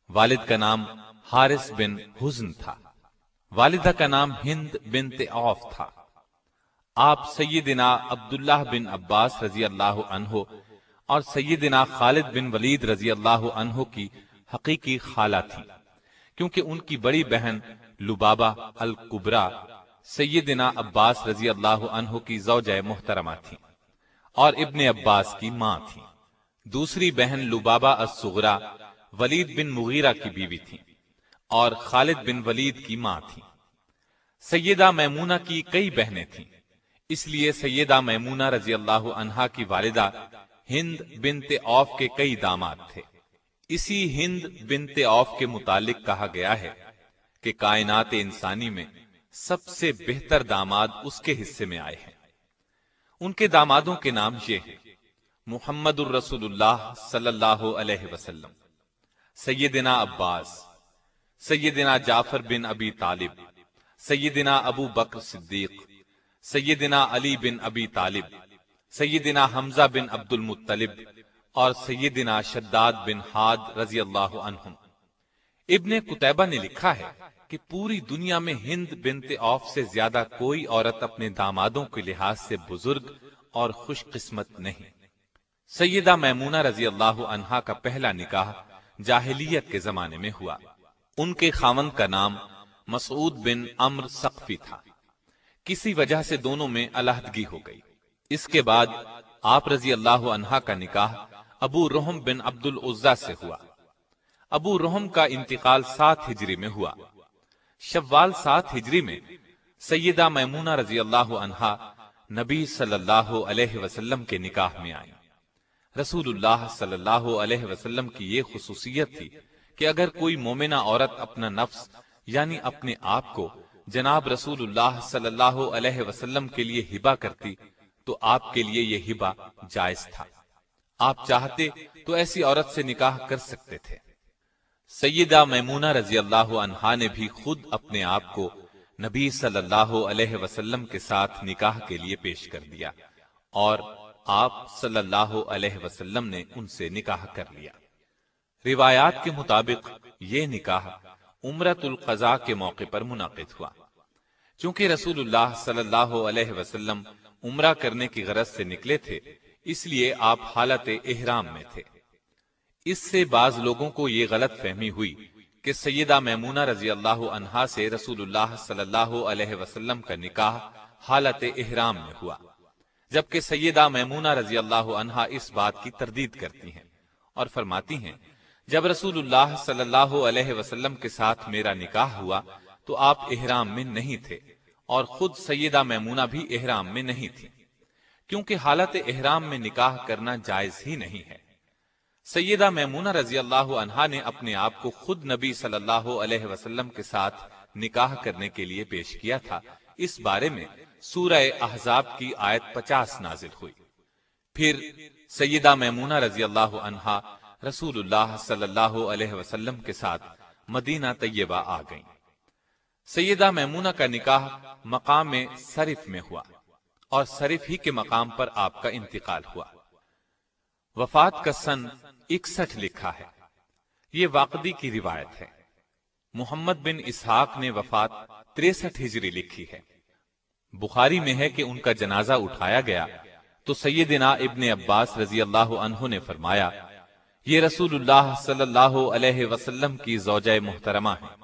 والد کا نام حارث بن حزن تھا، والدہ کا نام ہند بنت عوف تھا۔ آپ سیدنا عبداللہ بن عباس رضی اللہ عنہ اور سیدنا خالد بن ولید رضی اللہ عنہ کی حقیقی خالہ تھی، کیونکہ ان کی بڑی بہن لبابہ الکبریٰ سیدنا عباس رضی اللہ عنہ کی زوجہ محترمہ تھی اور ابن عباس کی ماں تھی۔ دوسری بہن لبابہ الصغریٰ ولید بن مغیرہ کی بیوی تھی اور خالد بن ولید کی ماں تھی۔ سیدہ میمونہ کی کئی بہنیں تھیں، اس لیے سیدہ میمونہ رضی اللہ عنہا کی والدہ ہند بنت عوف کے کئی داماد تھے۔ اسی ہند بنت عوف کے متعلق کہا گیا ہے کہ کائنات انسانی میں سب سے بہتر داماد اس کے حصے میں آئے ہیں۔ ان کے دامادوں کے نام یہ ہیں: محمد الرسول اللہ صلی اللہ علیہ وسلم، سیدنا عباس، سیدنا جعفر بن ابی طالب، سیدنا ابو بکر صدیق، سیدنا علی بن ابی طالب، سیدنا حمزہ بن عبد المطلب اور سیدنا شداد بن حاد رضی اللہ عنہم۔ ابن قتیبہ نے لکھا ہے کہ پوری دنیا میں ہند بنت عوف سے زیادہ کوئی عورت اپنے دامادوں کے لحاظ سے بزرگ اور خوش قسمت نہیں۔ سیدہ میمونہ رضی اللہ عنہا کا پہلا نکاح جاہلیت کے زمانے میں ہوا۔ ان کے خاوند کا نام مسعود بن عمرو ثقفی تھا۔ کسی وجہ سے دونوں میں علیحدگی ہو گئی۔ اس کے بعد آپ رضی اللہ عنہا کا نکاح ابو رحم بن عبد العزیٰ سے ہوا۔ ابو رحم کا انتقال 7 ہجری میں ہوا۔ شوال 7 ہجری میں سیدہ میمونہ رضی اللہ عنہا نبی صلی اللہ علیہ وسلم کے نکاح میں آئیں۔ رسول اللہ صلی اللہ علیہ وسلم کی یہ خصوصیت تھی کہ اگر کوئی مومنہ عورت اپنا نفس یعنی اپنے آپ کو جناب رسول اللہ صلی اللہ علیہ وسلم کے لیے ہبہ کرتی تو آپ کے لیے یہ ہبہ جائز تھا۔ آپ چاہتے تو ایسی عورت سے نکاح کر سکتے تھے۔ سیدہ میمونہ رضی اللہ عنہا نے بھی خود اپنے آپ کو نبی صلی اللہ علیہ وسلم کے ساتھ نکاح کے لیے پیش کر دیا اور آپ صلی اللہ علیہ وسلم نے ان سے نکاح کر لیا۔ روایات کے مطابق یہ نکاح عمرۃ القضاء کے موقع پر منعقد ہوا۔ چونکہ رسول اللہ صلی اللہ علیہ وسلم عمرہ کرنے کی غرض سے نکلے تھے، اس لیے آپ حالت احرام میں تھے۔ اس سے بعض لوگوں کو یہ غلط فہمی ہوئی کہ سیدہ میمونہ رضی اللہ عنہا سے رسول اللہ صلی اللہ علیہ وسلم کا نکاح حالت احرام میں ہوا، جبکہ سیدہ میمونہ رضی اللہ عنہا اس بات کی تردید کرتی ہیں اور فرماتی ہیں جب رسول اللہ صلی اللہ علیہ وسلم کے ساتھ میرا نکاح ہوا تو آپ احرام میں نہیں تھے اور خود سیدہ میمونہ بھی احرام میں نہیں تھی، کیونکہ حالت احرام میں نکاح کرنا جائز ہی نہیں ہے۔ سیدہ میمونہ رضی اللہ عنہا نے اپنے آپ کو خود نبی صلی اللہ علیہ وسلم کے ساتھ نکاح کرنے کے لیے پیش کیا تھا۔ اس بارے میں سورہ احزاب کی آیت 50 نازل ہوئی۔ پھر سیدہ میمونہ رضی اللہ عنہا رسول اللہ صلی اللہ علیہ وسلم کے ساتھ مدینہ طیبہ آ گئیں۔ سیدہ میمونہ کا نکاح مقام صرف میں ہوا اور صرف ہی کے مقام پر آپ کا انتقال ہوا۔ وفات کا سن 61 لکھا ہے۔ یہ واقدی کی روایت ہے۔ محمد بن اسحاق نے وفات 63 ہجری لکھی ہے۔ بخاری میں ہے کہ ان کا جنازہ اٹھایا گیا تو سیدنا ابن عباس رضی اللہ عنہ نے فرمایا یہ رسول اللہ صلی اللہ علیہ وسلم کی زوجہ محترمہ ہیں،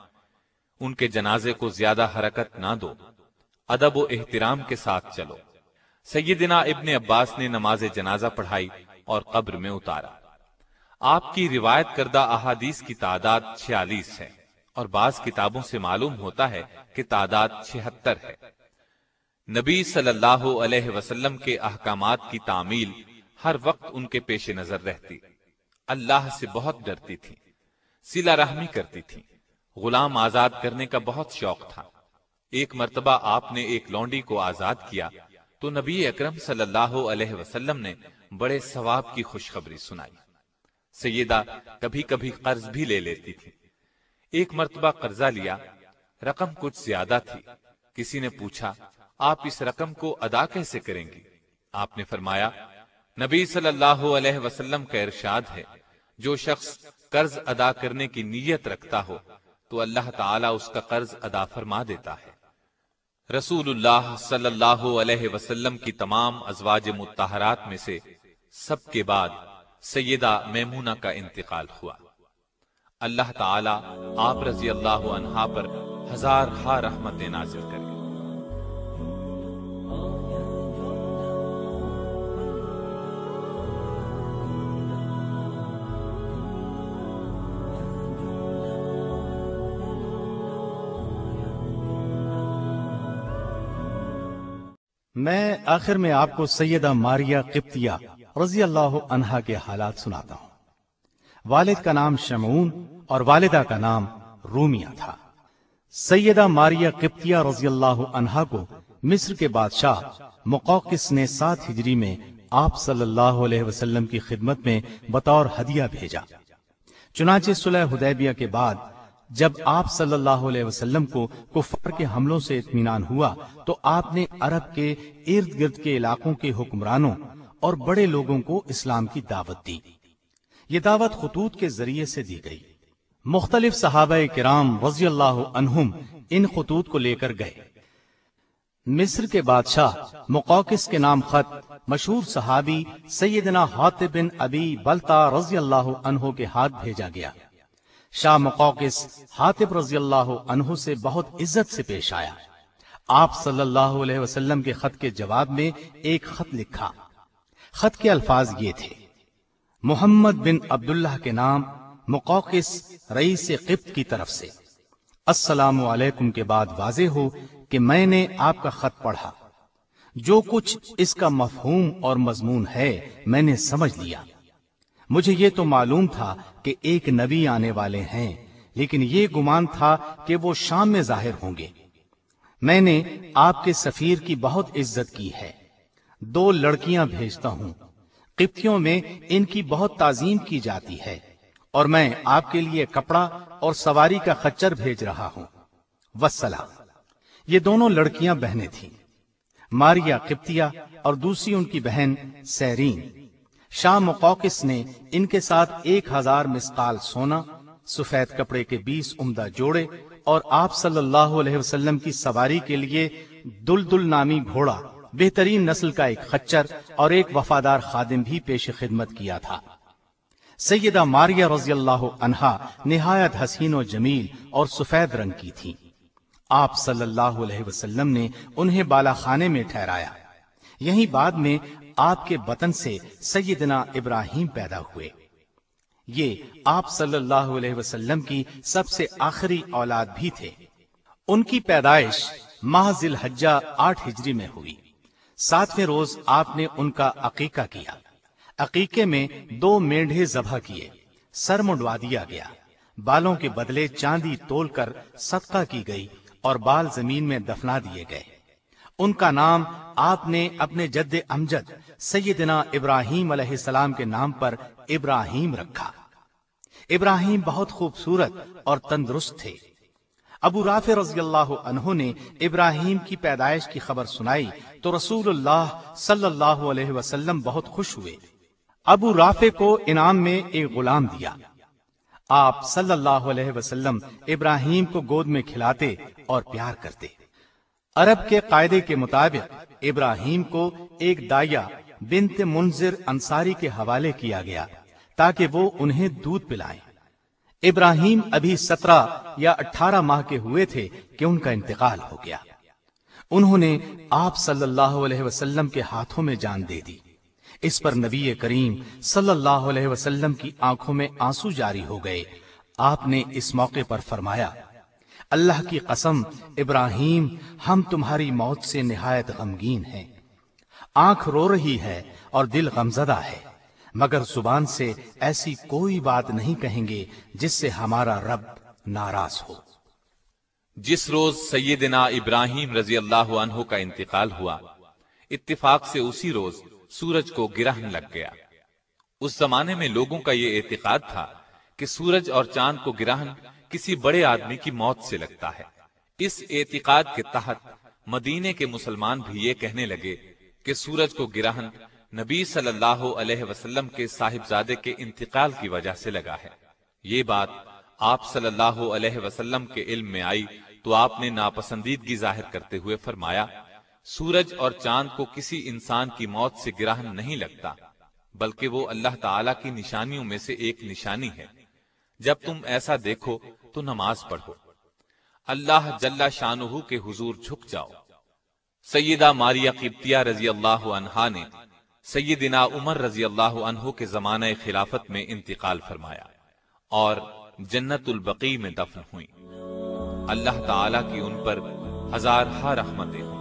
ان کے جنازے کو زیادہ حرکت نہ دو، ادب و احترام کے ساتھ چلو۔ سیدنا ابن عباس نے نماز جنازہ پڑھائی اور قبر میں اتارا۔ آپ کی روایت کردہ احادیث کی تعداد 46 ہے اور بعض کتابوں سے معلوم ہوتا ہے کہ تعداد 76 ہے۔ نبی صلی اللہ علیہ وسلم کے احکامات کی تعمیل ہر وقت ان کے پیش نظر رہتی، اللہ سے بہت ڈرتی تھی، صلہ رحمی کرتی تھی، غلام آزاد کرنے کا بہت شوق تھا۔ ایک مرتبہ آپ نے ایک لونڈی کو آزاد کیا تو نبی اکرم صلی اللہ علیہ وسلم نے بڑے ثواب کی خوشخبری سنائی۔ سیدہ کبھی کبھی قرض بھی لے لیتی تھی۔ ایک مرتبہ قرضہ لیا، رقم کچھ زیادہ تھی۔ کسی نے پوچھا آپ اس رقم کو ادا کیسے کریں گی؟ آپ نے فرمایا نبی صلی اللہ علیہ وسلم کا ارشاد ہے جو شخص قرض ادا کرنے کی نیت رکھتا ہو تو اللہ تعالیٰ اس کا قرض ادا فرما دیتا ہے۔ رسول اللہ صلی اللہ علیہ وسلم کی تمام ازواج مطہرات میں سے سب کے بعد سیدہ میمونہ کا انتقال ہوا۔ اللہ تعالیٰ آپ رضی اللہ عنہا پر ہزار ہا رحمت نازل کرے۔ میں آخر میں آپ کو سیدہ ماریہ قبطیہ رضی اللہ عنہا کے حالات سناتا ہوں۔ والد کا نام شمعون اور والدہ کا نام رومیہ تھا۔ سیدہ ماریہ قبطیہ رضی اللہ عنہا کو مصر کے بادشاہ مقوقس نے 7 ہجری میں آپ صلی اللہ علیہ وسلم کی خدمت میں بطور ہدیہ بھیجا۔ چنانچہ صلح حدیبیہ کے بعد جب آپ صلی اللہ علیہ وسلم کو کفار کے حملوں سے اطمینان ہوا تو آپ نے عرب کے ارد گرد کے علاقوں کے حکمرانوں اور بڑے لوگوں کو اسلام کی دعوت دی۔ یہ دعوت خطوط کے ذریعے سے دی گئی۔ مختلف صحابہ کرام رضی اللہ عنہم ان خطوط کو لے کر گئے۔ مصر کے بادشاہ مقوقس کے نام خط مشہور صحابی سیدنا حاطب بن ابی بلتا رضی اللہ عنہ کے ہاتھ بھیجا گیا۔ شاہ مقوقس حاطب رضی اللہ عنہ سے بہت عزت سے پیش آیا۔ آپ صلی اللہ علیہ وسلم کے خط کے جواب میں ایک خط لکھا۔ خط کے الفاظ یہ تھے: محمد بن عبداللہ کے نام مقوقس رئیس قبط کی طرف سے السلام علیکم کے بعد واضح ہو کہ میں نے آپ کا خط پڑھا، جو کچھ اس کا مفہوم اور مضمون ہے میں نے سمجھ لیا۔ مجھے یہ تو معلوم تھا کہ ایک نبی آنے والے ہیں، لیکن یہ گمان تھا کہ وہ شام میں ظاہر ہوں گے۔ میں نے آپ کے سفیر کی بہت عزت کی ہے، 2 لڑکیاں بھیجتا ہوں، قبطیوں میں ان کی بہت تعظیم کی جاتی ہے، اور میں آپ کے لیے کپڑا اور سواری کا خچر بھیج رہا ہوں۔ والسلام۔ یہ دونوں لڑکیاں بہنیں تھیں، ماریا قبطیہ اور دوسری ان کی بہن سیرین۔ شاہ مقوقس نے ان کے ساتھ 1000 مسقال سونا، سفید کپڑے کے 20 عمدہ جوڑے اور آپ صلی اللہ علیہ وسلم کی سواری کے لیے دلدل نامی گھوڑا، بہترین نسل کا ایک خچر اور ایک وفادار خادم بھی پیش خدمت کیا تھا۔ سیدہ ماریہ رضی اللہ عنہا نہایت حسین و جمیل اور سفید رنگ کی تھی۔ آپ صلی اللہ علیہ وسلم نے انہیں بالا خانے میں ٹھہرایا۔ یہیں بعد میں آپ کے بطن سے سیدنا ابراہیم پیدا ہوئے۔ یہ آپ صلی اللہ علیہ وسلم کی سب سے آخری اولاد بھی تھے۔ ان کی پیدائش ماہ ذی الحجہ 8 ہجری میں ہوئی۔ 7ویں روز آپ نے ان کا عقیقہ کیا۔ عقیقے میں 2 مینڈھے ذبح کیے، سر منڈوا دیا گیا، بالوں کے بدلے چاندی تول کر صدقہ کی گئی اور بال زمین میں دفنا دیے گئے۔ ان کا نام آپ نے اپنے جد امجد سیدنا ابراہیم علیہ السلام کے نام پر ابراہیم رکھا۔ ابراہیم بہت خوبصورت اور تندرست تھے۔ ابو رافع رضی اللہ عنہ نے ابراہیم کی پیدائش کی خبر سنائی تو رسول اللہ صلی اللہ علیہ وسلم بہت خوش ہوئے۔ ابو رافع کو انعام میں ایک غلام دیا۔ آپ صلی اللہ علیہ وسلم ابراہیم کو گود میں کھلاتے اور پیار کرتے۔ عرب کے قاعدے کے مطابق ابراہیم کو ایک دایا بنت منذر انصاری کے حوالے کیا گیا تاکہ وہ انہیں دودھ پلائیں۔ ابراہیم ابھی 17 یا 18 ماہ کے ہوئے تھے کہ ان کا انتقال ہو گیا۔ انہوں نے آپ صلی اللہ علیہ وسلم کے ہاتھوں میں جان دے دی۔ اس پر نبی کریم صلی اللہ علیہ وسلم کی آنکھوں میں آنسو جاری ہو گئے۔ آپ نے اس موقع پر فرمایا، اللہ کی قسم ابراہیم، ہم تمہاری موت سے نہایت غمگین ہیں۔ آنکھ رو رہی ہے اور دل غمزدہ ہے، مگر زبان سے ایسی کوئی بات نہیں کہیں گے جس سے ہمارا رب ناراض ہو۔ جس روز سیدنا ابراہیم رضی اللہ عنہ کا انتقال ہوا، اتفاق سے اسی روز سورج کو گرہن لگ گیا۔ اس زمانے میں لوگوں کا یہ اعتقاد تھا کہ سورج اور چاند کو گرہن کسی بڑے آدمی کی موت سے لگتا ہے۔ اس اعتقاد کے تحت مدینے کے مسلمان بھی یہ کہنے لگے کہ سورج کو گرہن نبی صلی اللہ علیہ وسلم کے صاحبزادے کے انتقال کی وجہ سے لگا ہے۔ یہ بات آپ صلی اللہ علیہ وسلم کے علم میں آئی تو آپ نے ناپسندیدگی ظاہر کرتے ہوئے فرمایا، سورج اور چاند کو کسی انسان کی موت سے گرہن نہیں لگتا، بلکہ وہ اللہ تعالی کی نشانیوں میں سے ایک نشانی ہے۔ جب تم ایسا دیکھو تو نماز پڑھو، اللہ جل شانہ کے حضور جھک جاؤ۔ سیدہ ماریہ قبطیہ رضی اللہ عنہا نے سیدنا عمر رضی اللہ عنہ کے زمانہ خلافت میں انتقال فرمایا اور جنت البقیع میں دفن ہوئیں۔ اللہ تعالی کی ان پر ہزارہا رحمتیں ہوں۔